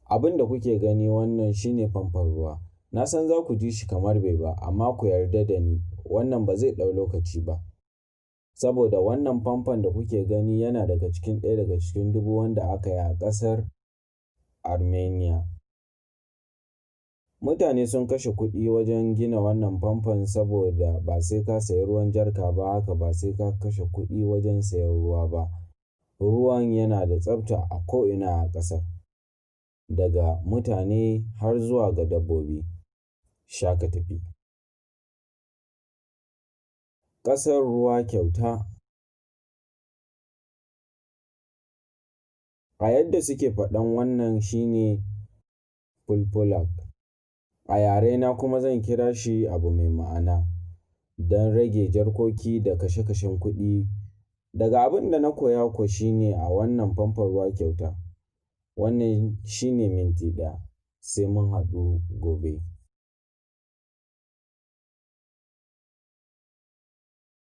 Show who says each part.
Speaker 1: Abin da kuke gani wannan shine famfon ruwa. Na san za ku ji shi kamar bai ba, amma ku yarda da ni wannan ba zai ɗau lokaci ba. Saboda wannan famfon da kuke gani yana daga cikin ɗaya daga cikin dubu wanda aka yi a ƙasar Armenia. Mutane sun kashe kuɗi wajen gina wannan famfon saboda ba sai ka sayi ruwan jarka ba, haka ba sai ka kashe kuɗi wajen sayan ruwa ba. Ruwan yana da tsafta a ko'ina a ƙasar, daga mutane har zuwa ga dabbobi. Sha ka tafi. Ƙasar ruwa kyauta. A yadda suke faɗan wannan shine fulfulak. A yarena kuma zan kira shi abu mai ma'ana don rage jarkoki da kashe-kashen kuɗi. Daga abin da na koya kuwa shine a wannan famfon ruwa kyauta. Wannan shine minti ɗaya. Sai mun haɗu gobe.